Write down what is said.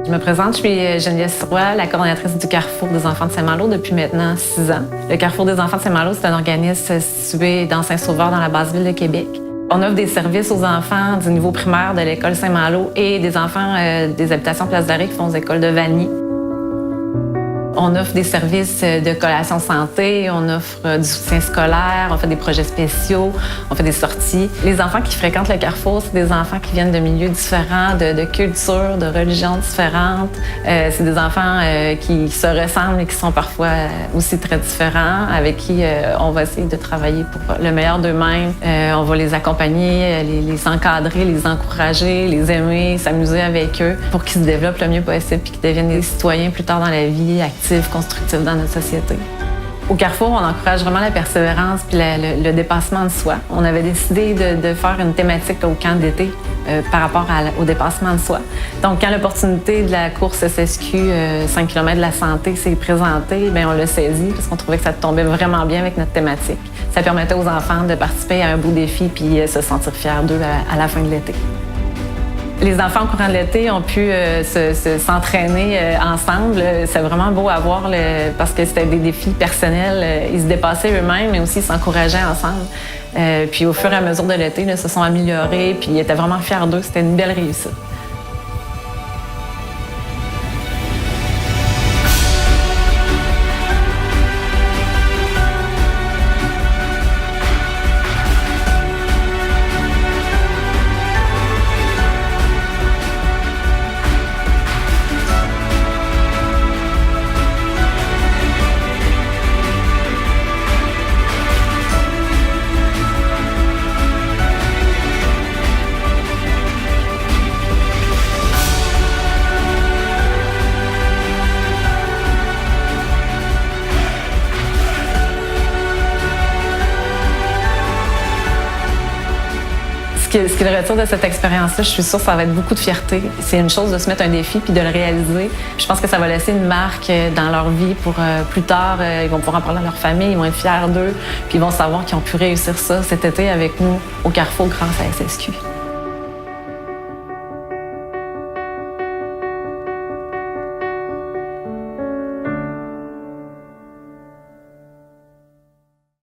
Je me présente, je suis Geneviève Sirois, la coordonnatrice du Carrefour des enfants de Saint-Malo depuis maintenant 6 ans. Le Carrefour des enfants de Saint-Malo, c'est un organisme situé dans Saint-Sauveur, dans la basse ville de Québec. On offre des services aux enfants du niveau primaire de l'école Saint-Malo et des enfants des habitations Place d'Arrêt qui font aux écoles de Vanier. On offre des services de collation santé, on offre du soutien scolaire, on fait des projets spéciaux, on fait des sorties. Les enfants qui fréquentent le Carrefour, c'est des enfants qui viennent de milieux différents, de cultures, de religions différentes. C'est des enfants qui se ressemblent et qui sont parfois aussi très différents, avec qui on va essayer de travailler pour le meilleur d'eux-mêmes. On va les accompagner, les encadrer, les encourager, les aimer, s'amuser avec eux pour qu'ils se développent le mieux possible et qu'ils deviennent des citoyens plus tard dans la vie, constructif dans notre société. Au Carrefour, on encourage vraiment la persévérance puis le dépassement de soi. On avait décidé de faire une thématique au camp d'été par rapport au dépassement de soi. Donc, quand l'opportunité de la course SSQ 5 km de la santé s'est présentée, bien, on l'a saisi parce qu'on trouvait que ça tombait vraiment bien avec notre thématique. Ça permettait aux enfants de participer à un beau défi puis se sentir fiers d'eux à la fin de l'été. Les enfants, au courant de l'été, ont pu s'entraîner ensemble. C'est vraiment beau à voir parce que c'était des défis personnels. Ils se dépassaient eux-mêmes, mais aussi ils s'encourageaient ensemble. Puis au fur et à mesure de l'été, ils se sont améliorés, puis ils étaient vraiment fiers d'eux. C'était une belle réussite. Ce qui est le retour de cette expérience-là, je suis sûre que ça va être beaucoup de fierté. C'est une chose de se mettre un défi puis de le réaliser. Je pense que ça va laisser une marque dans leur vie pour plus tard. Ils vont pouvoir en parler à leur famille, ils vont être fiers d'eux, puis ils vont savoir qu'ils ont pu réussir ça cet été avec nous au Carrefour grâce à SSQ.